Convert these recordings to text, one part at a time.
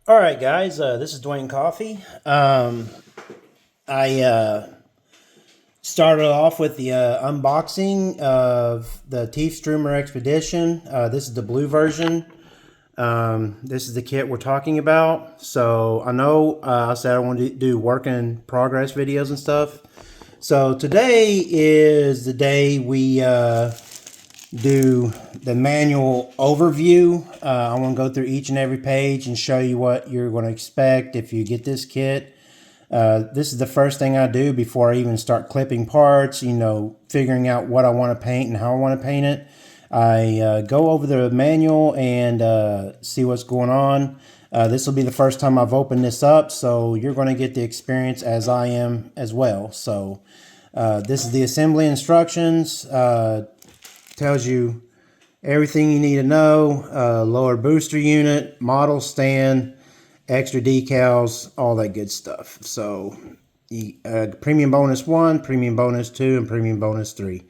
All right, guys, this is Dwayne Coffee. I started off with the unboxing of the Tiefstrumer Expedition. This is the blue version. This is the kit we're talking about. So I know I said I wanted to do work in progress videos and stuff. So today is the day we do the manual overview. I want to go through each and every page and show you what you're going to expect if you get this kit. This is the first thing I do before I even start clipping parts, figuring out what I want to paint and how I want to paint it. I go over the manual and see what's going on. This will be the first time I've opened this up, so you're going to get the experience as I am as well. So this is the assembly instructions. Tells you everything you need to know. Lower booster unit, model stand, extra decals, all that good stuff. So premium bonus 1, premium bonus 2, and premium bonus 3.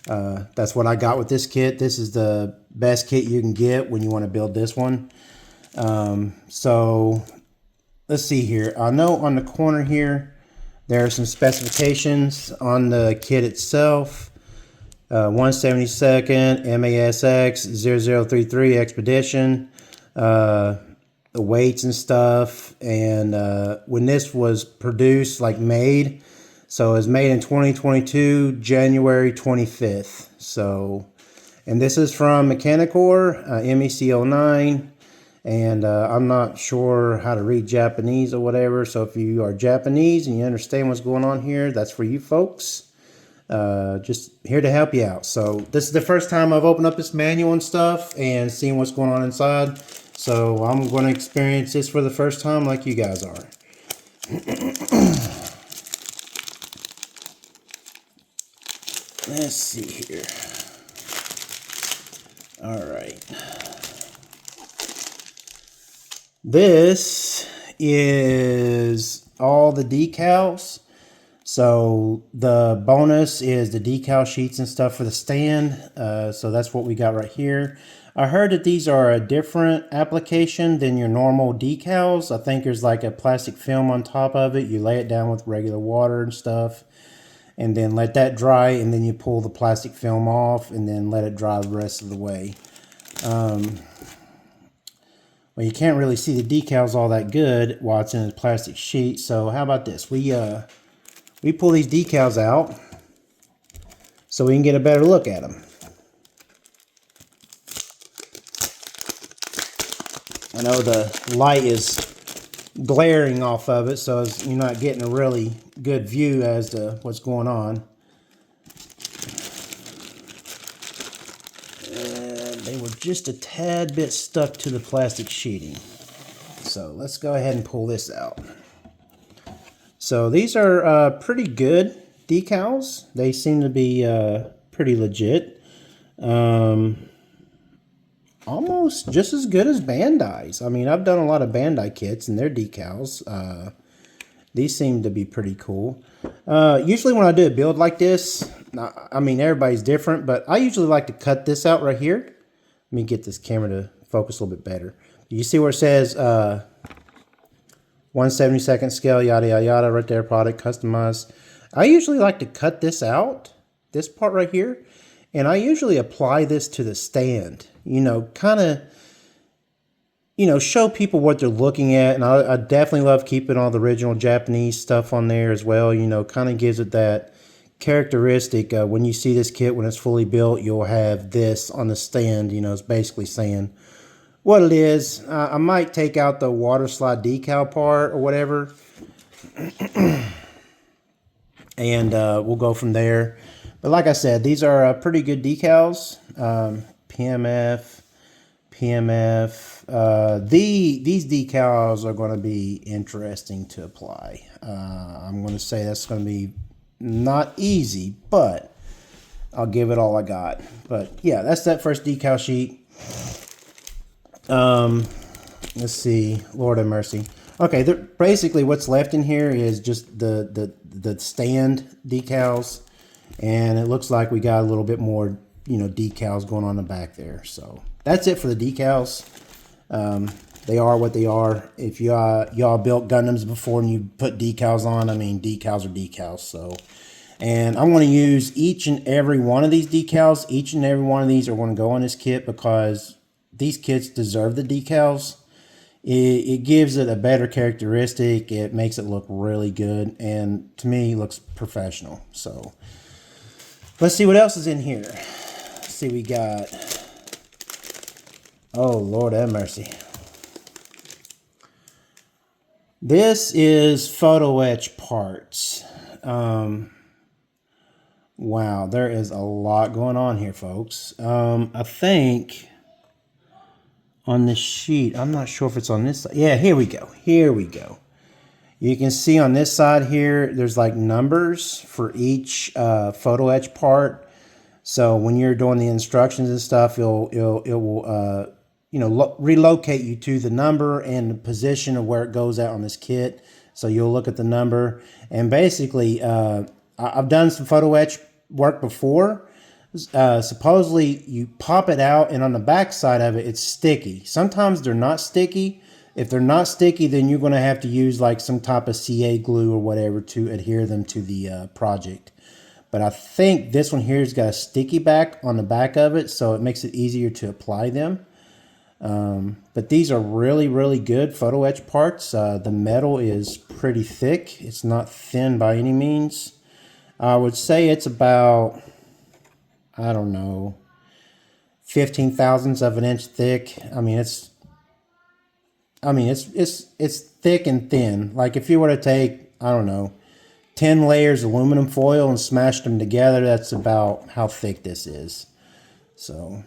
That's what I got with this kit. This is the best kit you can get when you want to build this one. So let's see here. I know on the corner here there are some specifications on the kit itself. 172nd MASX 0033 Expedition, the weights and stuff, and when this was produced, made, so it was made in 2022, January 25th. So, and this is from Mechanicore, MEC09, and I'm not sure how to read Japanese or whatever, so if you are Japanese and you understand what's going on here, that's for you folks. Just here to help you out. So this is the first time I've opened up this manual and stuff and seen what's going on inside. So I'm going to experience this for the first time like you guys are. Let's see here. All right. This is all the decals. So the bonus is the decal sheets and stuff for the stand. So that's what we got right here. I heard that these are a different application than your normal decals. I think there's like a plastic film on top of it. You lay it down with regular water and stuff, and then let that dry, and then you pull the plastic film off and then let it dry the rest of the way. Well, you can't really see the decals all that good while it's in a plastic sheet. So how about this? We pull these decals out so we can get a better look at them. I know the light is glaring off of it, so you're not getting a really good view as to what's going on. And they were just a tad bit stuck to the plastic sheeting. So let's go ahead and pull this out. So these are pretty good decals. They seem to be pretty legit. Almost just as good as Bandai's. I mean, I've done a lot of Bandai kits and their decals. These seem to be pretty cool. Usually when I do a build like this, I mean, everybody's different, but I usually like to cut this out right here. Let me get this camera to focus a little bit better. You see where it says 1/72nd scale, yada, yada, yada, right there, product customized. I usually like to cut this out, this part right here, and I usually apply this to the stand, kind of, show people what they're looking at. And I definitely love keeping all the original Japanese stuff on there as well, kind of gives it that characteristic. When you see this kit, when it's fully built, you'll have this on the stand, it's basically saying what it is. I might take out the water slide decal part or whatever, and we'll go from there. But like I said, these are pretty good decals. PMF. These decals are going to be interesting to apply. I'm going to say that's going to be not easy, but I'll give it all I got. But yeah, that's that first decal sheet. Let's see, Lord have mercy. Okay, basically what's left in here is just the stand decals, and it looks like we got a little bit more, decals going on in the back there. So that's it for the decals. They are what they are. If y'all built Gundams before and you put decals on, I mean, decals are decals. So, and I'm going to use each and every one of these decals. Each and every one of these are going to go on this kit because these kits deserve the decals. It gives it a better characteristic. It makes it look really good, and to me, it looks professional. So, let's see what else is in here. Let's see, we got, oh, Lord have mercy. This is photo etch parts. Wow, there is a lot going on here, folks. I think on this sheet, I'm not sure if it's on this side. Yeah, here we go. Here we go. You can see on this side here, there's like numbers for each photo etch part. So when you're doing the instructions and stuff, it will you know, relocate you to the number and the position of where it goes out on this kit. So you'll look at the number, and basically, I've done some photo etch work before. Supposedly you pop it out, and on the back side of it, it's sticky. Sometimes they're not sticky. If they're not sticky, then you're going to have to use like some type of CA glue or whatever to adhere them to the project. But I think this one here has got a sticky back on the back of it, so it makes it easier to apply them. But these are really, really good photo etch parts. The metal is pretty thick. It's not thin by any means. I would say it's about, I don't know, 15 thousandths of an inch thick. I mean, it's thick and thin. Like if you were to take, I don't know, 10 layers of aluminum foil and smash them together, that's about how thick this is. So,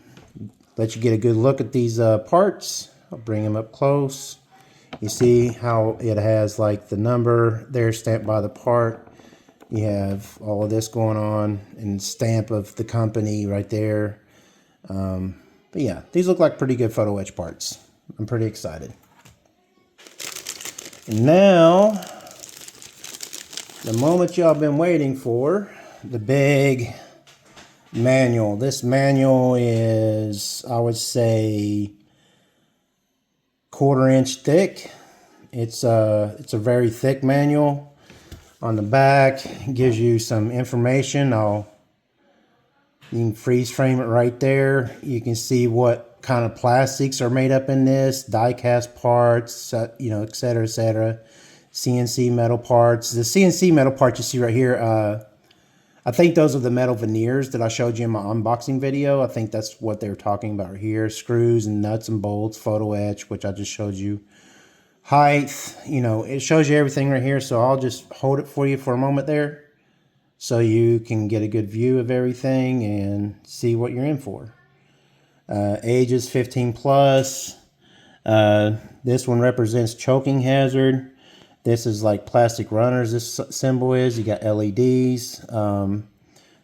let you get a good look at these parts. I'll bring them up close. You see how it has like the number there stamped by the part. You have all of this going on and stamp of the company right there. But yeah, these look like pretty good photo etch parts. I'm pretty excited. And now, the moment y'all been waiting for, the big manual. This manual is, I would say, 1/4 inch thick. It's a very thick manual. On the back, it gives you some information. You can freeze frame it right there. You can see what kind of plastics are made up in this, die cast parts, you know, etc., etc. CNC metal parts. The CNC metal parts you see right here, I think those are the metal veneers that I showed you in my unboxing video. I think that's what they were talking about right here. Screws and nuts and bolts, photo etch, which I just showed you. Height, you know, it shows you everything right here. So I'll just hold it for you for a moment there so you can get a good view of everything and see what you're in for. Age is 15 plus. This one represents choking hazard. This is like plastic runners, this symbol is. You got LEDs.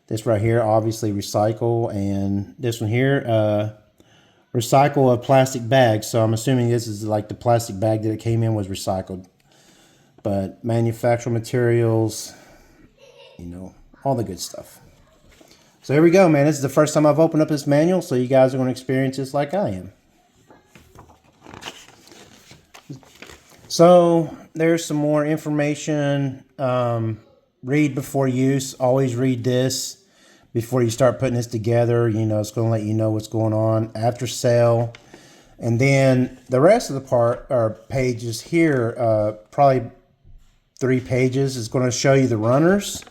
This right here, obviously recycle. And this one here, recycle a plastic bag. So I'm assuming this is like the plastic bag that it came in was recycled. But manufactured materials, you know, all the good stuff. So here we go, man. This is the first time I've opened up this manual, so you guys are going to experience this like I am. So there's some more information. Read before use. Always read this before you start putting this together. You know, it's going to let you know what's going on after sale. And then the rest of the part or pages here, probably 3 pages, is going to show you the runners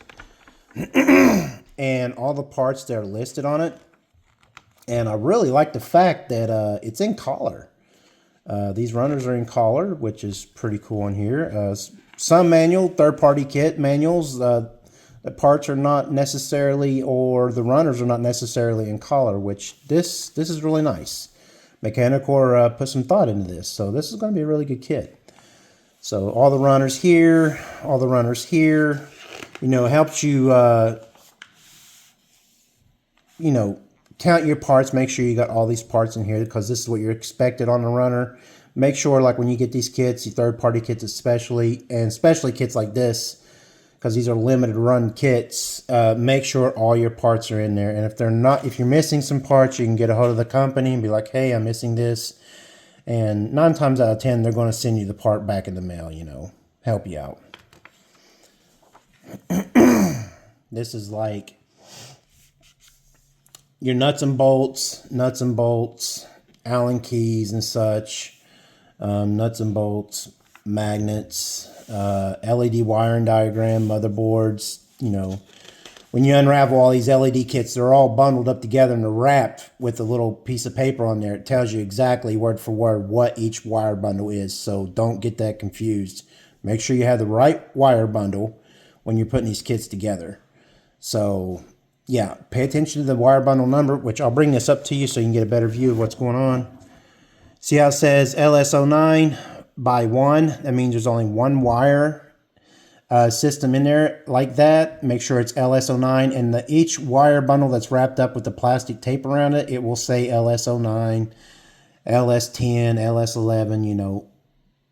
and all the parts that are listed on it. And I really like the fact that it's in color. These runners are in color, which is pretty cool in here. Some manual, third-party kit manuals, the parts are not necessarily, or the runners are not necessarily in color, which this is really nice. Mechanicore put some thought into this, so this is going to be a really good kit. So all the runners here, all the runners here. You know, it helps you, you know, count your parts. Make sure you got all these parts in here because this is what you're expected on the runner. Make sure, like when you get these kits, your third-party kits especially, and especially kits like this, because these are limited run kits, make sure all your parts are in there. And if they're not, if you're missing some parts, you can get a hold of the company and be like, hey, I'm missing this. And 9 times out of 10, they're going to send you the part back in the mail, you know, help you out. This is like your nuts and bolts, Allen keys and such, nuts and bolts, magnets, LED wiring diagram, motherboards. You know, when you unravel all these LED kits, they're all bundled up together and they're wrapped with a little piece of paper on there. It tells you exactly word for word what each wire bundle is, so don't get that confused. Make sure you have the right wire bundle when you're putting these kits together. So yeah, pay attention to the wire bundle number, which I'll bring this up to you so you can get a better view of what's going on. See how it says LS09 by 1? That means there's only one wire system in there like that. Make sure it's LS09, and each wire bundle that's wrapped up with the plastic tape around it, it will say LS09, LS10, LS11, you know,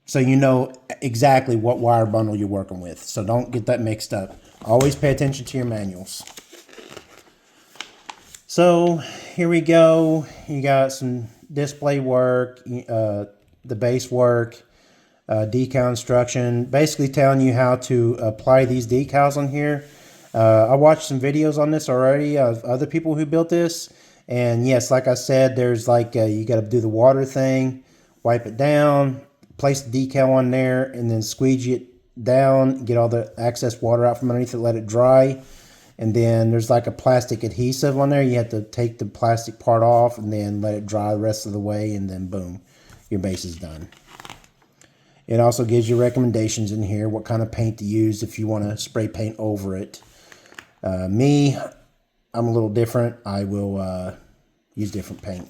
so you know exactly what wire bundle you're working with. So don't get that mixed up. Always pay attention to your manuals. So here we go. You got some display work, the base work, decal instruction, basically telling you how to apply these decals on here. I watched some videos on this already of other people who built this. And yes, like I said, there's like, you got to do the water thing, wipe it down, place the decal on there, and then squeegee it down, get all the excess water out from underneath it, let it dry. And then there's like a plastic adhesive on there. You have to take the plastic part off and then let it dry the rest of the way, and then boom, your base is done. It also gives you recommendations in here, what kind of paint to use if you want to spray paint over it. Me, I'm a little different. I will use different paint.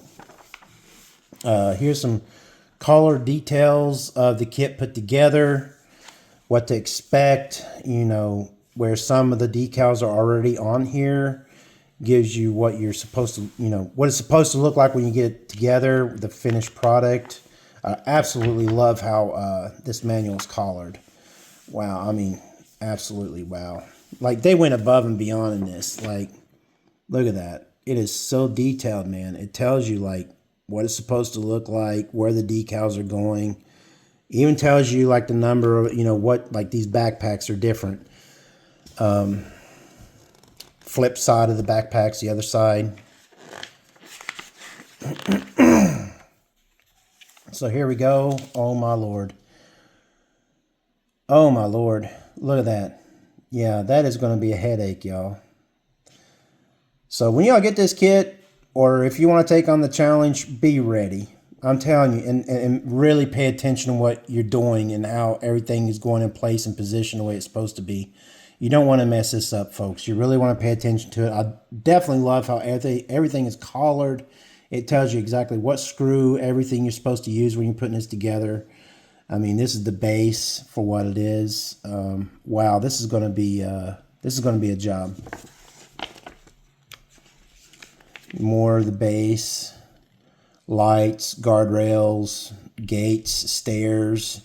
Here's some color details of the kit put together, what to expect, you know, where some of the decals are already on here. Gives you what you're supposed to, you know, what it's supposed to look like when you get it together, the finished product. I absolutely love how this manual is collared. Wow, I mean, absolutely wow. Like, they went above and beyond in this. Like, look at that. It is so detailed, man. It tells you, like, what it's supposed to look like, where the decals are going. Even tells you, like, the number of, you know, what, like, these backpacks are different. Flip side of the backpacks, the other side. So here we go. Oh my Lord. Oh my Lord. Look at that. Yeah, that is going to be a headache, y'all. So when y'all get this kit, or if you want to take on the challenge, be ready. I'm telling you, and really pay attention to what you're doing and how everything is going in place and position the way it's supposed to be. You don't want to mess this up, folks. You really want to pay attention to it. I definitely love how everything is collared. It tells you exactly what screw, everything you're supposed to use when you're putting this together. I mean, this is the base for what it is. Wow, this is going to be a job. More of the base, lights, guardrails, gates, stairs.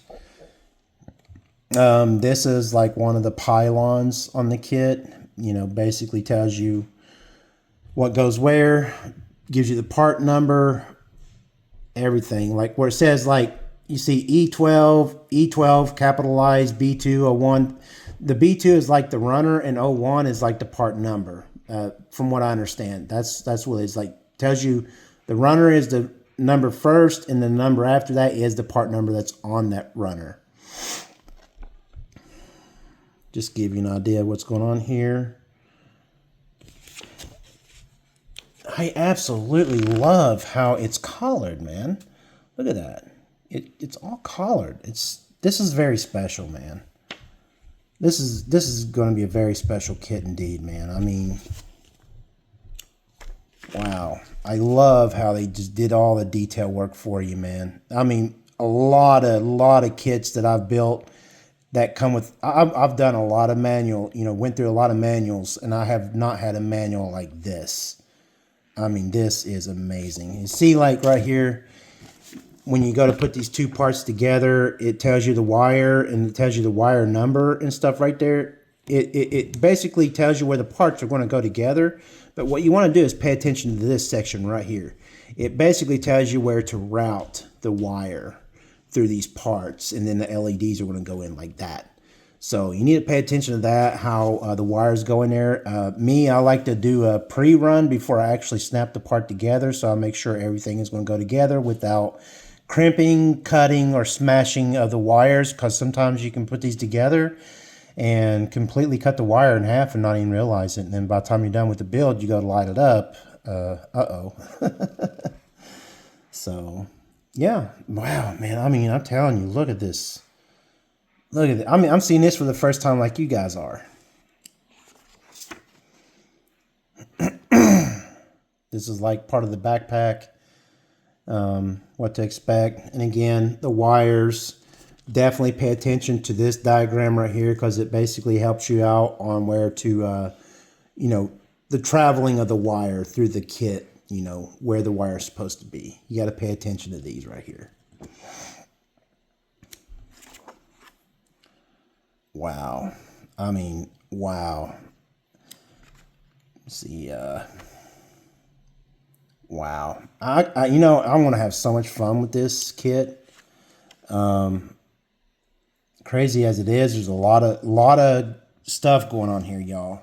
This is like one of the pylons on the kit. You know, basically tells you what goes where, gives you the part number, everything. Like where it says, like, you see E12 capitalized, B201. The B2 is like the runner, and 01 is like the part number. From what I understand, that's what it's like. Tells you the runner is the number first, and the number after that is the part number that's on that runner. Just give you an idea of what's going on here. I absolutely love how it's collared, man. Look at that. It's all collared. This is very special, man. This is going to be a very special kit indeed, man. I mean, wow. I love how they just did all the detail work for you, man. I mean, a lot of kits that I've built that come with, I've done a lot of manual, you know, went through a lot of manuals, and I have not had a manual like this. I mean, this is amazing. You see, like right here, when you go to put these two parts together, it tells you the wire, and it tells you the wire number and stuff right there. It basically tells you where the parts are going to go together. But what you want to do is pay attention to this section right here. it basically tells you where to route the wire through these parts, and then the LEDs are going to go in like that. So you need to pay attention to that, how the wires go in there. I like to do a pre-run before I actually snap the part together, so I make sure everything is going to go together without crimping, cutting, or smashing of the wires, because sometimes you can put these together and completely cut the wire in half and not even realize it. And then by the time you're done with the build, you go to light it up. Uh-oh. So, yeah. Wow, man. I mean, I'm telling you, look at this. Look at it. I mean, I'm seeing this for the first time like you guys are. This is like part of the backpack. What to expect. And again, the wires. Definitely pay attention to this diagram right here, because it basically helps you out on where to, the traveling of the wire through the kit, where the wire is supposed to be. You got to pay attention to these right here. Wow. I mean, wow. Let's see, wow. I want to have so much fun with this kit. Crazy as it is, there's a lot of stuff going on here, y'all.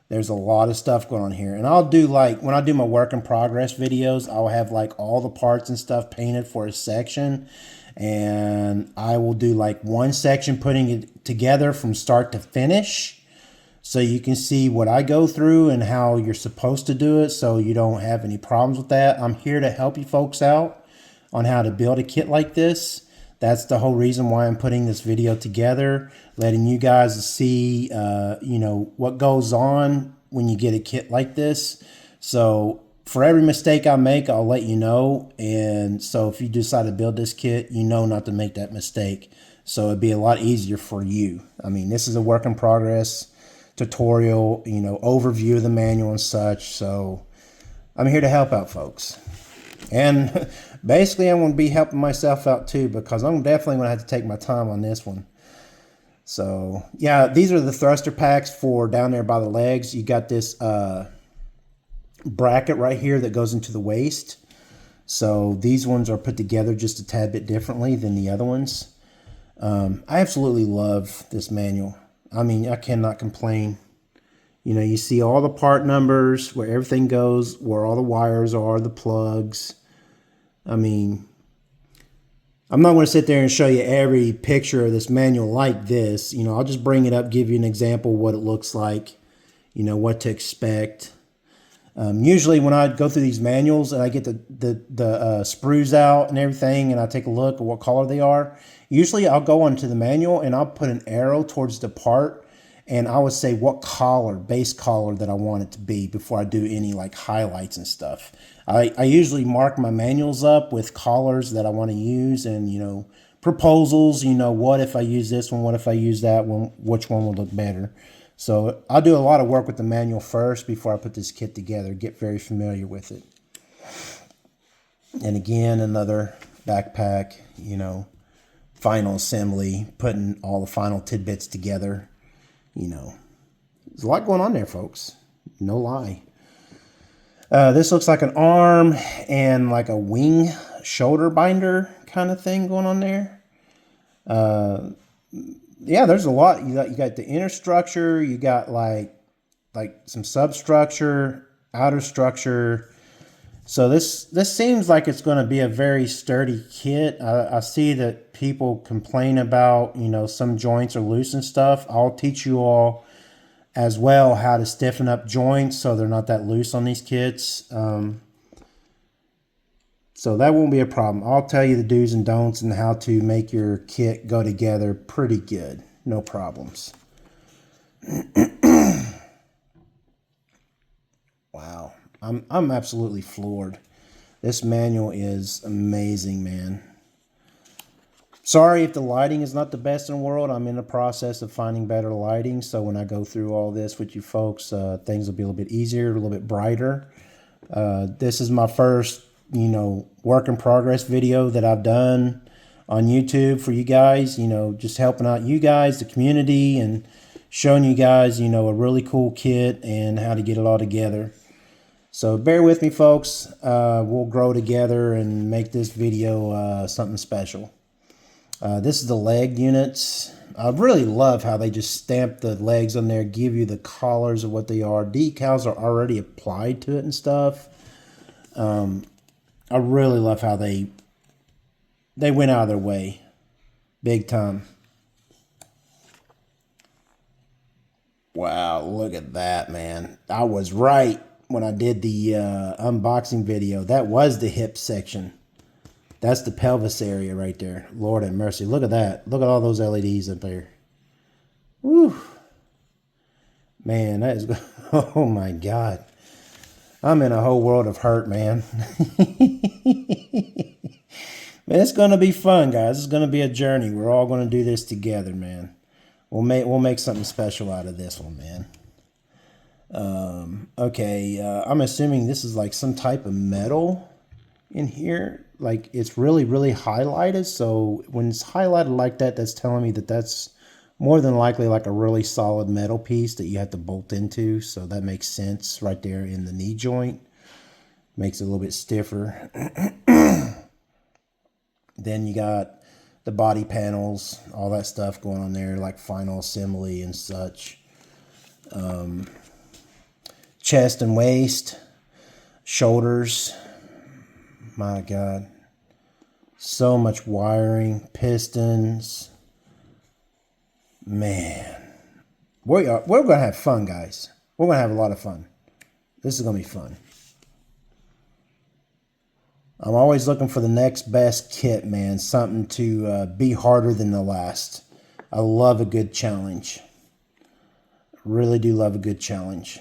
There's a lot of stuff going on here. And I'll do, like, when I do my work in progress videos, I'll have like all the parts and stuff painted for a section. And I will do like one section putting it together from start to finish, so you can see what I go through and how you're supposed to do it, so you don't have any problems with that. I'm here to help you folks out on how to build a kit like this. That's the whole reason why I'm putting this video together, letting you guys see, what goes on when you get a kit like this. So for every mistake I make, I'll let you know. And so if you decide to build this kit, you know not to make that mistake. So it'd be a lot easier for you. I mean, this is a work in progress tutorial, overview of the manual and such. So I'm here to help out, folks. And basically, I'm going to be helping myself out too, because I'm definitely going to have to take my time on this one. So yeah, these are the thruster packs for down there by the legs. You got this bracket right here that goes into the waist. So these ones are put together just a tad bit differently than the other ones. I absolutely love this manual. I mean, I cannot complain. You see all the part numbers, where everything goes, where all the wires are, the plugs. I mean, I'm not going to sit there and show you every picture of this manual like this. I'll just bring it up, give you an example of what it looks like, what to expect. Usually when I go through these manuals and I get the sprues out and everything, and I take a look at what color they are, usually I'll go onto the manual and I'll put an arrow towards the part, and I would say what color, base color, that I want it to be before I do any like highlights and stuff. I usually mark my manuals up with colors that I want to use, and proposals, what if I use this one, what if I use that one, which one would look better. So I'll do a lot of work with the manual first before I put this kit together, get very familiar with it. And again, another backpack, final assembly, putting all the final tidbits together. There's a lot going on there, folks. No lie. This looks like an arm and like a wing shoulder binder kind of thing going on there. Yeah, there's a lot. You got the inner structure. You got like some substructure, outer structure. So this seems like it's going to be a very sturdy kit. I see that people complain about, some joints are loose and stuff. I'll teach you all as well how to stiffen up joints so they're not that loose on these kits. So that won't be a problem. I'll tell you the do's and don'ts and how to make your kit go together pretty good. No problems. Wow. I'm absolutely floored. This manual is amazing, man. Sorry if the lighting is not the best in the world. I'm in the process of finding better lighting. So when I go through all this with you folks, things will be a little bit easier, a little bit brighter. This is my first, work in progress video that I've done on YouTube for you guys, just helping out you guys, the community, and showing you guys, a really cool kit and how to get it all together. So bear with me, folks. We'll grow together and make this video something special. This is the leg units. I really love how they just stamp the legs on there, give you the collars of what they are. Decals are already applied to it and stuff. I really love how they went out of their way. Big time. Wow, look at that, man. I was right when I did the unboxing video. That was the hip section. That's the pelvis area right there. Lord have mercy. Look at that. Look at all those LEDs up there. Woo. Man, that is... Oh, my God. I'm in a whole world of hurt, man. Man, it's going to be fun, guys. It's going to be a journey. We're all going to do this together, man. We'll make something special out of this one, man. Okay, I'm assuming this is like some type of metal in here. Like, it's really, really highlighted. So when it's highlighted like that, that's telling me that that's more than likely like a really solid metal piece that you have to bolt into. So that makes sense right there in the knee joint. Makes it a little bit stiffer. Then you got the body panels, all that stuff going on there, like final assembly and such. Chest and waist, shoulders. My God. So much wiring, pistons. Man. We're going to have fun, guys. We're going to have a lot of fun. This is going to be fun. I'm always looking for the next best kit, man. Something to be harder than the last. I love a good challenge. Really do love a good challenge.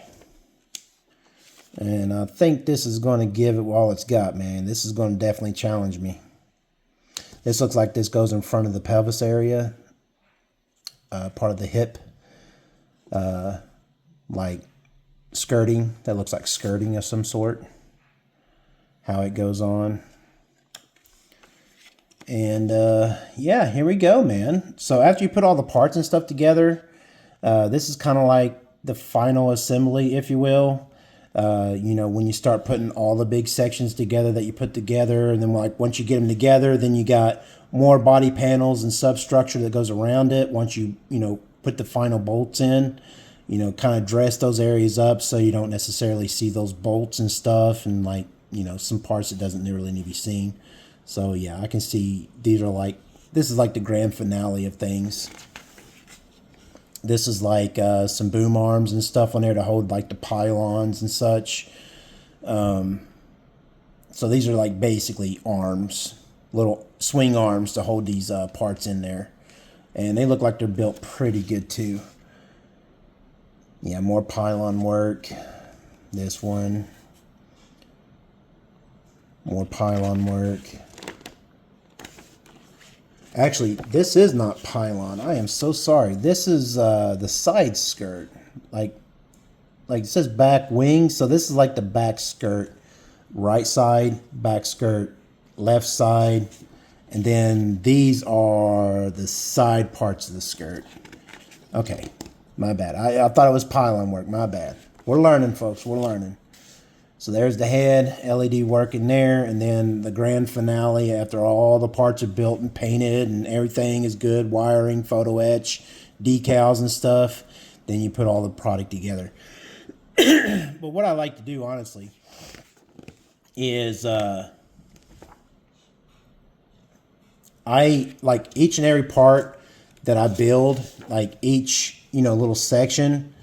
And I think this is going to give it all it's got, man. This is going to definitely challenge me. This looks like this goes in front of the pelvis area. Part of the hip. Like skirting. That looks like skirting of some sort. How it goes on. And yeah, here we go, man. So after you put all the parts and stuff together, this is kind of like the final assembly, if you will. You know, when you start putting all the big sections together that you put together, and then like once you get them together, then you got more body panels and substructure that goes around it. Once you know, put the final bolts in, you know, kind of dress those areas up so you don't necessarily see those bolts and stuff, and like, you know, some parts that doesn't really need to be seen. So yeah, I can see these are like, this is like the grand finale of things. This is like some boom arms and stuff on there to hold like the pylons and such. So these are like basically arms, little swing arms to hold these parts in there. And they look like they're built pretty good too. Yeah, more pylon work. This one. More pylon work. Actually, this is not pylon. I am so sorry. This is the side skirt. Like it says back wing, so this is like the back skirt. Right side, back skirt, left side, and then these are the side parts of the skirt. Okay, my bad. I thought it was pylon work. My bad. We're learning, folks. We're learning. So there's the head, LED work in there, and then the grand finale after all the parts are built and painted and everything is good, wiring, photo etch, decals and stuff, then you put all the product together. But what I like to do, honestly, is I like each and every part that I build, like each, you know, little section,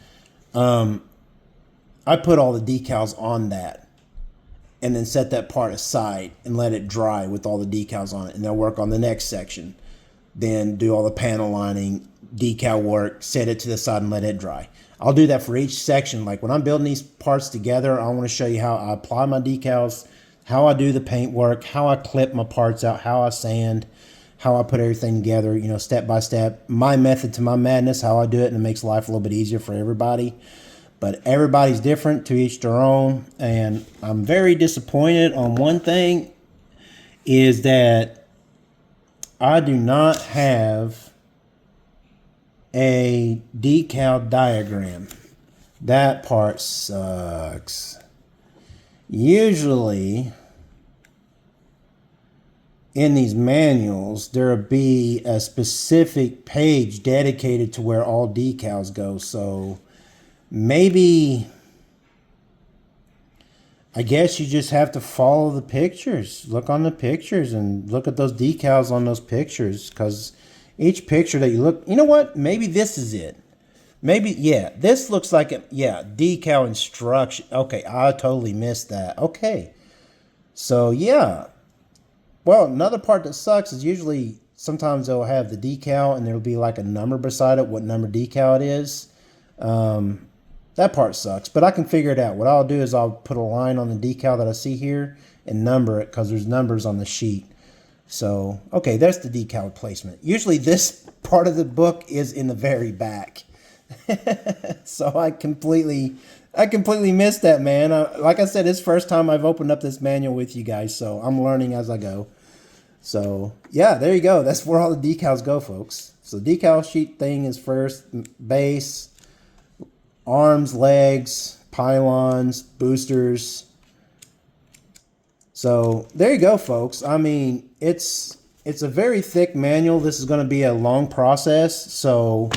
I put all the decals on that and then set that part aside and let it dry with all the decals on it. And then work on the next section. Then do all the panel lining, decal work, set it to the side and let it dry. I'll do that for each section. Like when I'm building these parts together, I want to show you how I apply my decals, how I do the paint work, how I clip my parts out, how I sand, how I put everything together, you know, step by step. My method to my madness, how I do it, and it makes life a little bit easier for everybody. But everybody's different, to each their own. And I'm very disappointed on one thing, is that I do not have a decal diagram. That part sucks. Usually in these manuals, there'll be a specific page dedicated to where all decals go. So maybe, I guess you just have to follow the pictures. Look on the pictures and look at those decals on those pictures, because each picture that you look, you know what? Maybe this is it. Maybe, yeah, this looks like it. Yeah, decal instruction. Okay, I totally missed that. Okay. So, yeah. Well, another part that sucks is usually sometimes they'll have the decal and there'll be like a number beside it, what number decal it is. That part sucks, but I can figure it out. What I'll do is I'll put a line on the decal that I see here and number it, because there's numbers on the sheet. So, okay, that's the decal placement. Usually this part of the book is in the very back. So I completely missed that, man. Like I said, it's the first time I've opened up this manual with you guys, so I'm learning as I go. So, yeah, there you go. That's where all the decals go, folks. So the decal sheet thing is first, base, arms, legs, pylons, boosters. So there you go, folks. I mean, it's a very thick manual. This is going to be a long process. So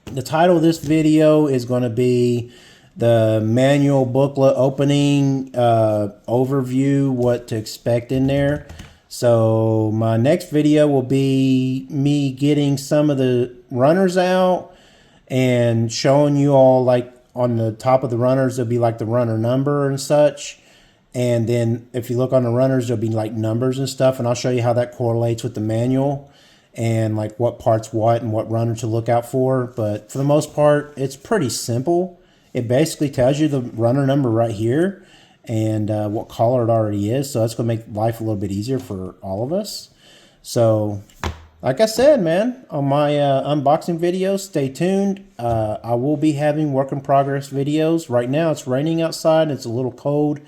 the title of this video is going to be the manual booklet opening overview, what to expect in there. So my next video will be me getting some of the runners out and showing you all, like on the top of the runners, there'll be like the runner number and such. And then if you look on the runners, there'll be like numbers and stuff. And I'll show you how that correlates with the manual and like what part's what and what runner to look out for. But for the most part, it's pretty simple. It basically tells you the runner number right here and what color it already is. So that's going to make life a little bit easier for all of us. So like I said, man, on my unboxing videos, stay tuned. I will be having work in progress videos. Right now it's raining outside. It's a little cold.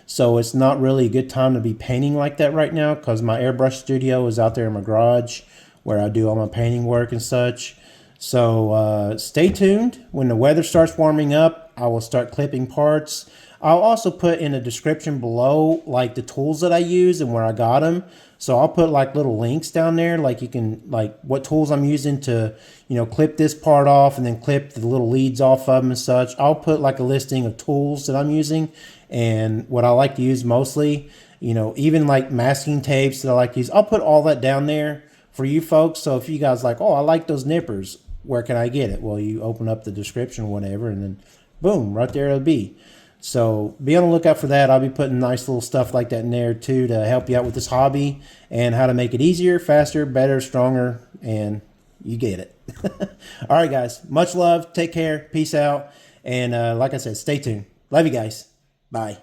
So it's not really a good time to be painting like that right now, because my airbrush studio is out there in my garage where I do all my painting work and such. So stay tuned. When the weather starts warming up, I will start clipping parts. I'll also put in the description below like the tools that I use and where I got them. So I'll put like little links down there, like you can, like what tools I'm using to, you know, clip this part off and then clip the little leads off of them and such. I'll put like a listing of tools that I'm using and what I like to use mostly, you know, even like masking tapes that I like to use. I'll put all that down there for you folks. So if you guys like, oh, I like those nippers, where can I get it? Well, you open up the description or whatever, and then boom, right there it'll be. So be on the lookout for that. I'll be putting nice little stuff like that in there too to help you out with this hobby and how to make it easier, faster, better, stronger, and you get it. All right, guys. Much love. Take care. Peace out. And like I said, stay tuned. Love you guys. Bye.